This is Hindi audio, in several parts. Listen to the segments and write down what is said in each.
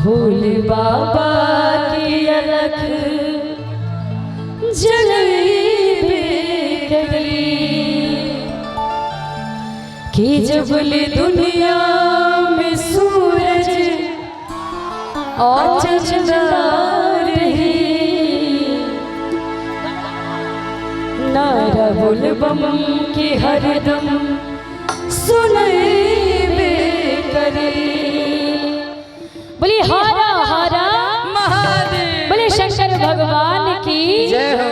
भोले बाबा की अलख जलवे करी कि जबले दुनिया में सूरज और चंदा रही नारा बुलबम की हरदम सुनबे करे। बोले हरा हरा महादेव, बोले शंकर भगवान की जय हो।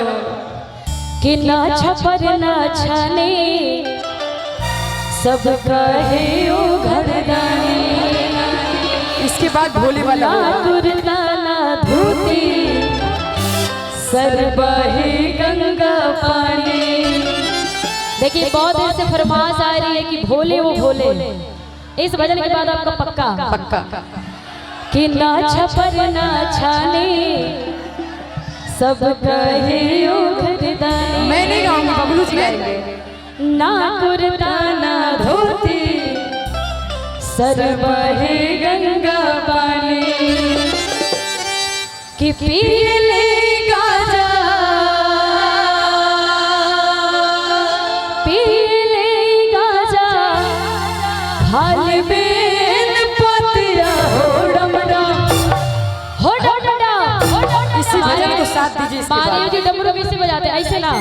कि ना छपर ना छाने सब कहे ओ घरदानी। इसके बाद भोले वाला कुर्ता ना धोती सरबहे गंगा पानी। देखिए बहुत देर से फरमाइश आ रही है कि भोले वो भोले। इस भजन के बाद आपका पक्का कि ना छपर ना छाने सब कहे ओ घरदानी। मैं नहीं गाऊंगी, बबलू जी गाएंगे। ना कुर्ता ना धोती सरबहे गंगा पानी कि पी ले गाजा पी ले गाजा खाली बेल पतिया हो डमडा हो डमडा। इसी भजन को साथ दीजिए। महादेव जी डमरू कैसे बजाते हैं ऐसे ना।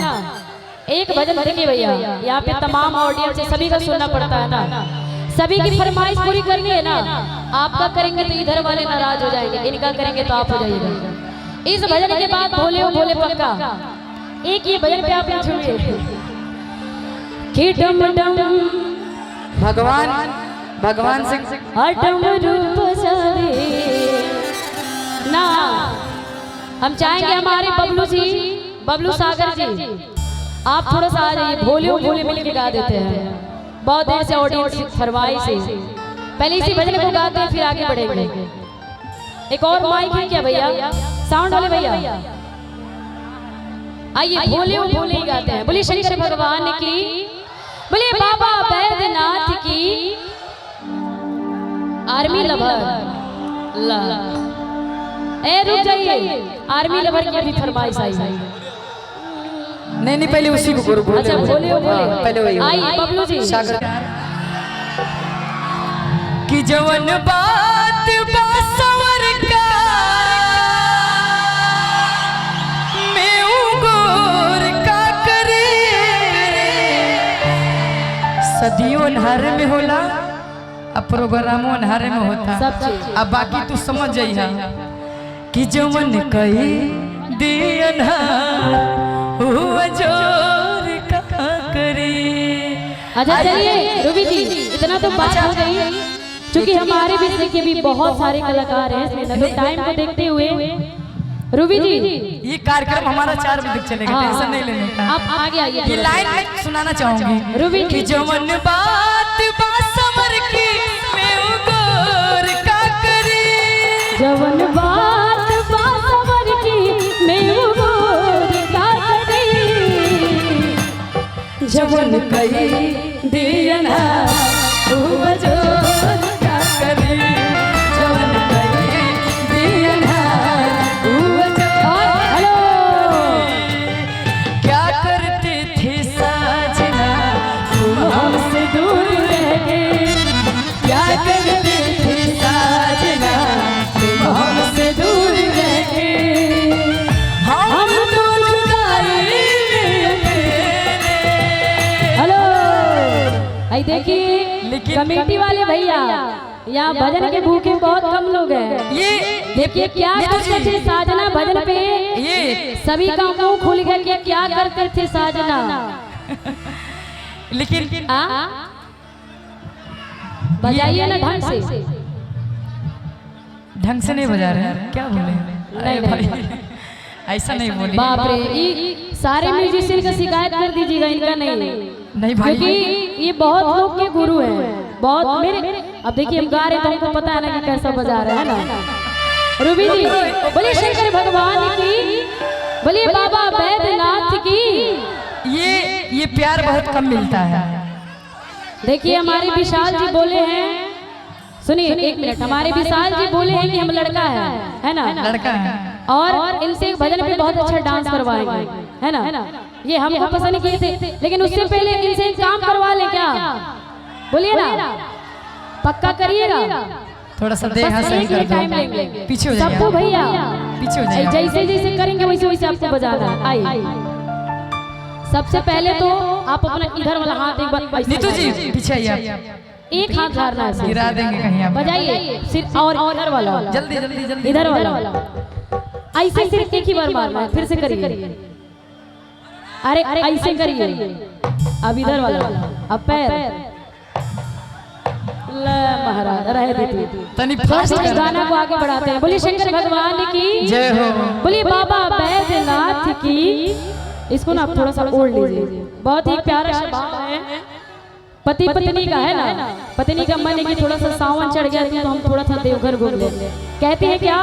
एक भजन देखिए भैया, यहाँ पे तमाम ऑडियंस है, सभी का सुनना पड़ता है ना। सभी की फरमाइश पूरी करनी है ना। आपका करेंगे तो इधर वाले नाराज हो जाएंगे, इनका करेंगे तो आप हो जाइएगा। इस भजन के बाद भोले हो भोले पक्का। एक ये भजन पे आप छुए कि डम डम भगवान से डमरू बजावे ना। हम चाहेंगे हमारे बबलू जी, बबलू सागर जी, आप थोड़ा सा आ जाइए। भोले हो भोले मिलके गा देते हैं। बहुत देर से ऑडियंस फरमाइश है, पहले इसी भजन को गाते हैं फिर आगे बढ़ेंगे। एक और माइक है क्या भैया, साउंड वाले भैया आइए। भोले हो भोले ही गाते हैं। बोलिए शंकर भगवान की, बोलिए बाबा बैद्यनाथ की। आर्मी लवर ला ए रुक जाइए, आर्मी लवर की भी फरमाइश आई। नहीं पहले उसी को करो। अच्छा भोले हो भोले पहले वही आइए बबलू जी। कि जवन बात बासवर का मैं उगोर का करे सदियों अन्हारे में होला, अब प्रोग्रामों अन्हारे में होता सब चीज। अब बाकी तू समझ जाइए कि जवन कही दे अन्हार हुआ जोर का करे। अच्छा चलिए रूबी जी, इतना तो बात हो गई, क्योंकि हमारे बीच देखिए भी बहुत सारे कलाकार हैं इसमें, तो टाइम को देखते हुए रूबी जी ये कार्यक्रम हमारा 4 बजे तक चलेगा। टेंशन नहीं लेने का। आप आगे आइए। ये लाइन में सुनाना चाहूंगी रूबी कि जवन बात बासवर की मैं उगोर का करे। जवन बात बासवर की मैं उगोर का करे। जवन कही दियना हुआ जोर का करे। जवन कही दियना हुआ जोर। हेलो क्या करते थे साजना तुम हमसे दूर रह गए। क्या करते थे साजना तुम हमसे दूर रह गए। हम तो जुदाई हेलो आई देखिए कमेटी वाले भैया, यहाँ भजन के भूखे बहुत कम लोग हैं। ये देखिए क्या करते थे साजना भजन पे, ये सभी का मुंह खुल गया कि क्या करते थे साजना। लेकिन बजाइए ना ढंग से। ढंग से नहीं बजा रहे हैं, क्या बोले? अरे भाई ऐसा नहीं बोली। बाप रे, ये सारे म्यूजिशियन का शिकायत कर दीजिएगा, इनका नहीं भाई, क्योंकि ये बहुत लोग के गुरु हैं। बहुत मेरे अब देखिए हम गा रहे तो हमको पता है ना कि कैसा बजा रहे हैं ना। रूबी जी बोलिए शंकर भगवान की, बोलिए बाबा बैद्यनाथ की। ये प्यार बहुत कम मिलता है। देखिए हमारे विशाल जी बोले हैं सुनिए एक मिनट, हमारे विशाल जी बोले हैं कि हम लड़का है ना, लड़का है और इनसे एक भजन पे बहुत अच्छा डांस करवाएंगे, है ना। ये हमको पसंद किए थे, लेकिन उससे पहले इनसे एक काम करवा लें क्या? बोलिए ना, पक्का करिएगा। थोड़ा सा देह सही कर टाइम दो, लेंगे पीछे हो सबको जाइए, भैया, पीछे हो जाइए। जैसे जैसे करेंगे वैसे वैसे आपको बजाना है। आई सबसे पहले तो आप अपना इधर वाला हाथ एक बार ऐसे नीतू जी लगाइए। पीछे आइए आप, एक हाथ झाड़ना है, गिरा देंगे कहीं आप। बजाइए सिर्फ, और इधर वाला, जल्दी जल्दी जल्दी, इधर वाला ऐसे सिर्फ एक ही बार मारना है, फिर से करिए। अरे ऐसे करिए, अब इधर वाला, अब पैर, ले महाराज रह देती। तनी बस फास्ट इस कर, गाना को आगे बढ़ाते हैं। बोलिए शंकर भगवान की जय हो। बोलिए बाबा बैद्यनाथ की। इसको ना आप थोड़ा सा ओढ़ लीजिए, बहुत ही प्यारा सा भाव है। पति पत्नी का है ना, पत्नी का मन है कि थोड़ा सा सावन चढ़ गया तो हम थोड़ा सा देवघर घूम लें। कहते हैं क्या?